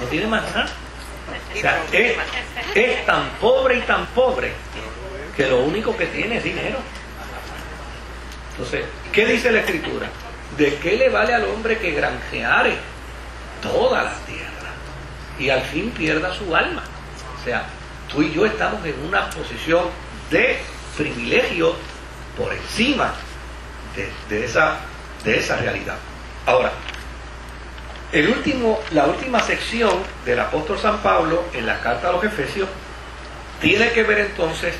No tiene más nada. O sea, es tan pobre y tan pobre que lo único que tiene es dinero. Entonces, ¿qué dice la Escritura? ¿De qué le vale al hombre que granjeare toda la tierra y al fin pierda su alma? O sea, tú y yo estamos en una posición de privilegio por encima de esa realidad. Ahora, la última sección del apóstol San Pablo en la carta a los Efesios tiene que ver entonces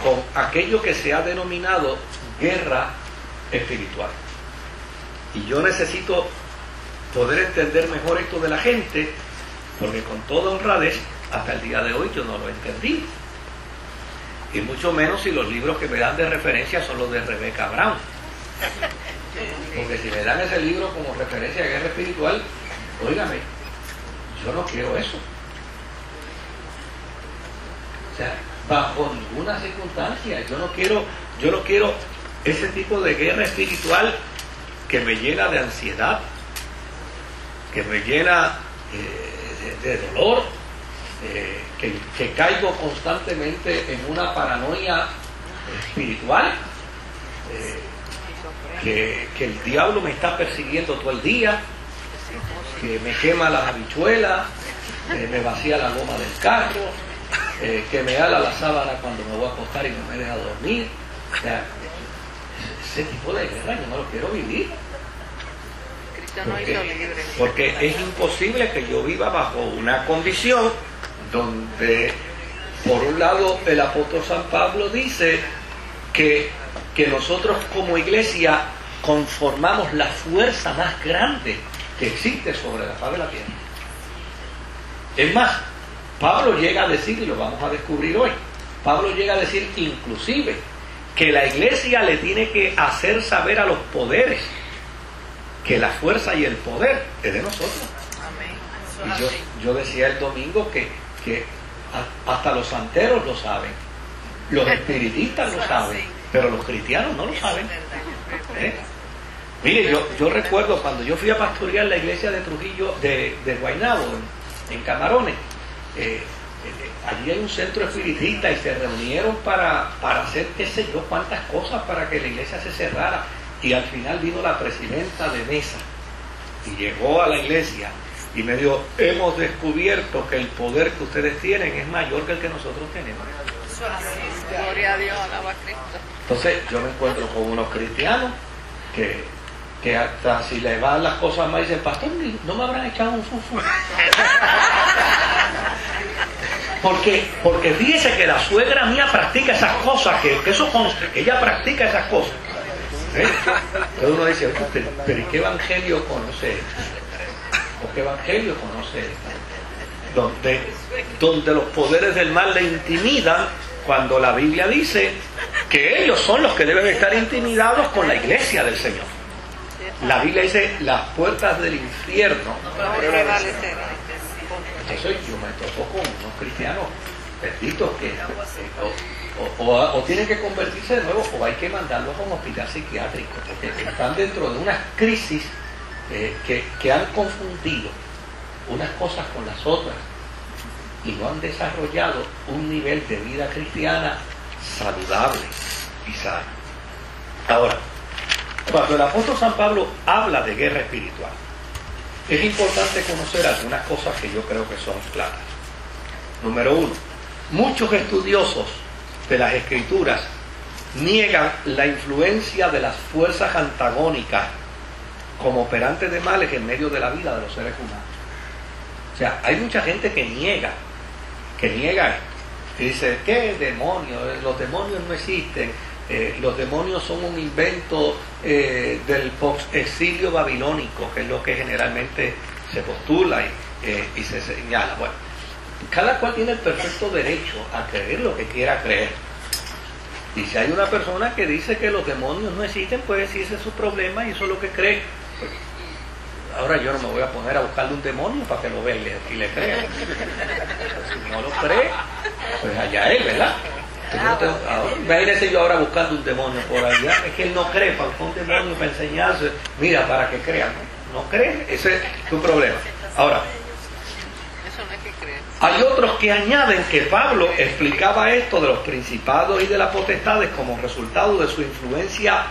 con aquello que se ha denominado guerra espiritual. Y yo necesito poder entender mejor esto de la gente, porque con toda honradez, hasta el día de hoy yo no lo entendí. Y mucho menos si los libros que me dan de referencia son los de Rebecca Brown. Porque si me dan ese libro como referencia a guerra espiritual, óigame, yo no quiero eso. O sea, bajo ninguna circunstancia, yo no quiero ese tipo de guerra espiritual que me llena de ansiedad, que me llena de dolor, que caigo constantemente en una paranoia espiritual, que el diablo me está persiguiendo todo el día, que me quema las habichuelas, me vacía la goma del carro, que me ala la sábana cuando me voy a acostar y no me deja dormir. O sea, ese tipo de guerra yo no lo quiero vivir. Porque es imposible que yo viva bajo una condición donde, por un lado, el apóstol San Pablo dice que nosotros como iglesia conformamos la fuerza más grande que existe sobre la faz de la tierra. Es más, Pablo llega a decir, y lo vamos a descubrir hoy, Pablo llega a decir inclusive que la iglesia le tiene que hacer saber a los poderes que la fuerza y el poder es de nosotros. Amén. Y yo decía el domingo que hasta los santeros lo saben, los espiritistas lo saben, pero los cristianos no lo saben. Mire, yo recuerdo cuando yo fui a pastorear la iglesia de Trujillo, de Guaynabo, en Camarones, allí hay un centro espiritista y se reunieron para hacer qué sé yo cuántas cosas para que la iglesia se cerrara. Y al final vino la presidenta de mesa y llegó a la iglesia y me dijo: hemos descubierto que el poder que ustedes tienen es mayor que el que nosotros tenemos. Gloria a Dios, alaba a Cristo. Entonces yo me encuentro con unos cristianos que hasta si le van las cosas mal dicen: pastor, no me habrán echado un fufu. Porque fíjese que la suegra mía practica esas cosas, que eso conste, que ella practica esas cosas. Entonces uno dice: pero ¿qué evangelio conoce? ¿O qué evangelio conoce? Donde los poderes del mal le intimidan, cuando la Biblia dice que ellos son los que deben estar intimidados con la iglesia del Señor. La Biblia dice: las puertas del infierno. Entonces yo me toco con unos cristianos perditos que o tienen que convertirse de nuevo, o hay que mandarlos a un hospital psiquiátrico, porque están dentro de unas crisis que han confundido unas cosas con las otras y no han desarrollado un nivel de vida cristiana saludable y sano. Ahora, cuando el apóstol San Pablo habla de guerra espiritual, es importante conocer algunas cosas que yo creo que son claras. Número uno, muchos estudiosos de las Escrituras niegan la influencia de las fuerzas antagónicas como operantes de males en medio de la vida de los seres humanos. O sea, hay mucha gente que niega y dice: ¿qué demonios? Los demonios no existen, los demonios son un invento del post-exilio babilónico, que es lo que generalmente se postula y se señala. Bueno, cada cual tiene el perfecto derecho a creer lo que quiera creer. Y si hay una persona que dice que los demonios no existen, pues sí, ese es su problema y eso es lo que cree. Pues, ahora yo no me voy a poner a buscarle un demonio para que lo vea y le crea. Si no lo cree, pues allá él, ¿verdad? Imagínese yo ahora buscando un demonio por allá. Es que él no cree, para buscar un demonio para enseñarse. Mira, para que crean. No cree, ese es tu problema. Ahora, Eso no hay que creer. hay otros que añaden que Pablo explicaba esto de los principados y de las potestades como resultado de su influencia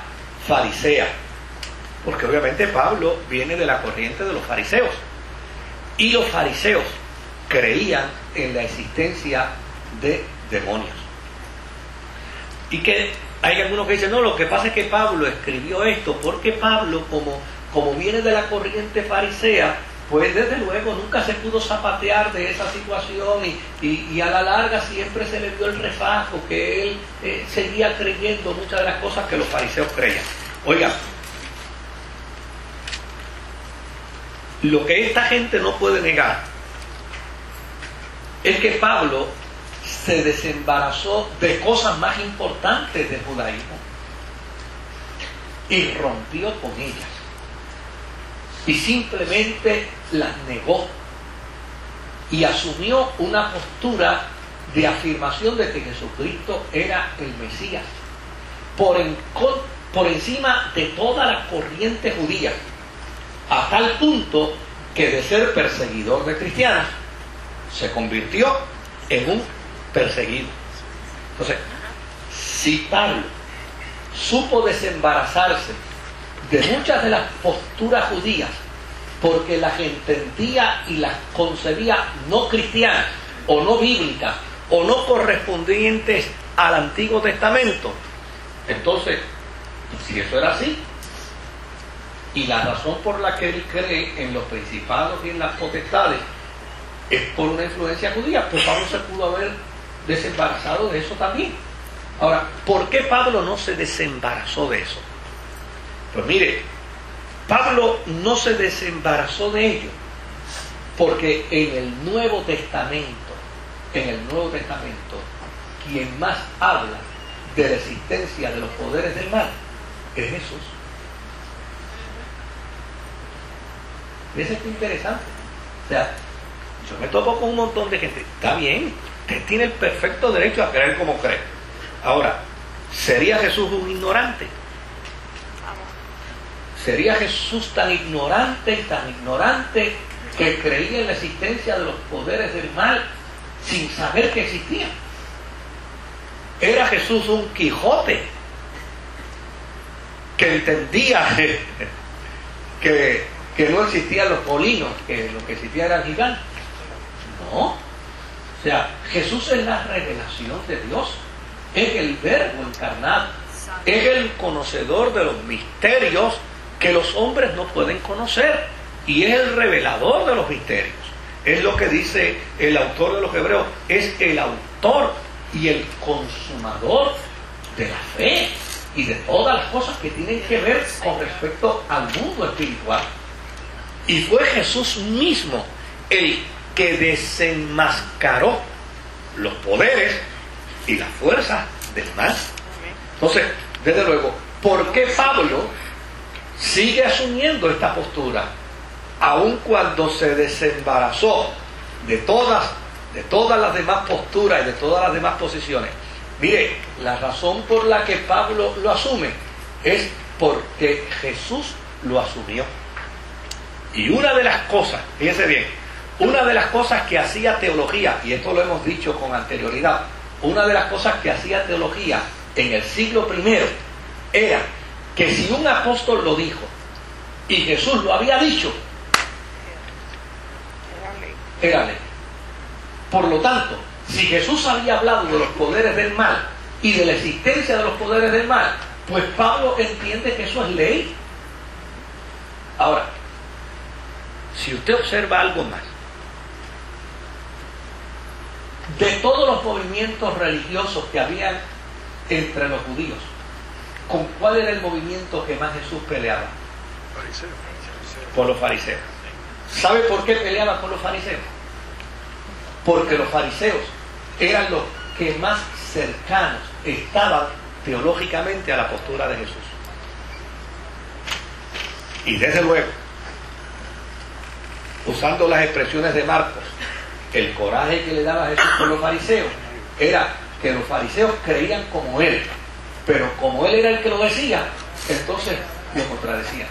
farisea. Porque obviamente Pablo viene de la corriente de los fariseos. Y los fariseos creían en la existencia de demonios. Y que hay algunos que dicen, no, lo que pasa es que Pablo escribió esto porque Pablo, como viene de la corriente farisea, pues desde luego nunca se pudo zapatear de esa situación y a la larga siempre se le dio el refajo que él seguía creyendo muchas de las cosas que los fariseos creían. Oiga, lo que esta gente no puede negar es que Pablo se desembarazó de cosas más importantes del judaísmo y rompió con ellas y simplemente las negó y asumió una postura de afirmación de que Jesucristo era el Mesías por encima de toda la corriente judía, a tal punto que de ser perseguidor de cristianos se convirtió en un perseguido. Entonces, si Pablo supo desembarazarse de muchas de las posturas judías porque las entendía y las concebía no cristianas o no bíblicas o no correspondientes al Antiguo Testamento, entonces, si eso era así, y la razón por la que él cree en los principados y en las potestades es por una influencia judía, pues Pablo se pudo haber desembarazado de eso también. Ahora, ¿por qué Pablo no se desembarazó de eso? Pues mire, Pablo no se desembarazó de ello porque en el Nuevo Testamento, quien más habla de la existencia de los poderes del mal es Jesús. Eso es interesante. O sea, yo me topo con un montón de gente. Está bien, usted tiene el perfecto derecho a creer como cree. Ahora, ¿sería Jesús un ignorante? ¿Sería Jesús tan ignorante que creía en la existencia de los poderes del mal sin saber que existían? ¿Era Jesús un Quijote que entendía que no existían los polinos, que lo que existía era el gigante? No. O sea, Jesús es la revelación de Dios, es el Verbo encarnado, es el conocedor de los misterios que los hombres no pueden conocer y es el revelador de los misterios. Es lo que dice el autor de los Hebreos, es el autor y el consumador de la fe y de todas las cosas que tienen que ver con respecto al mundo espiritual. Y fue Jesús mismo el que desenmascaró los poderes y las fuerzas del mal. Entonces, desde luego, ¿por qué Pablo sigue asumiendo esta postura aun cuando se desembarazó de todas las demás posturas y de todas las demás posiciones? Mire, la razón por la que Pablo lo asume es porque Jesús lo asumió. Y una de las cosas, fíjense bien, una de las cosas que hacía teología, y esto lo hemos dicho con anterioridad, una de las cosas que hacía teología en el siglo I era que si un apóstol lo dijo y Jesús lo había dicho, era ley. Por lo tanto, si Jesús había hablado de los poderes del mal y de la existencia de los poderes del mal, pues Pablo entiende que eso es ley. Ahora, si usted observa algo más, de todos los movimientos religiosos que había entre los judíos, ¿con cuál era el movimiento que más Jesús peleaba? Por los fariseos. ¿Sabe por qué peleaba con los fariseos? Porque los fariseos eran los que más cercanos estaban teológicamente a la postura de Jesús. Y desde luego, usando las expresiones de Marcos, el coraje que le daba Jesús con los fariseos era que los fariseos creían como él, pero como él era el que lo decía, entonces lo contradecían.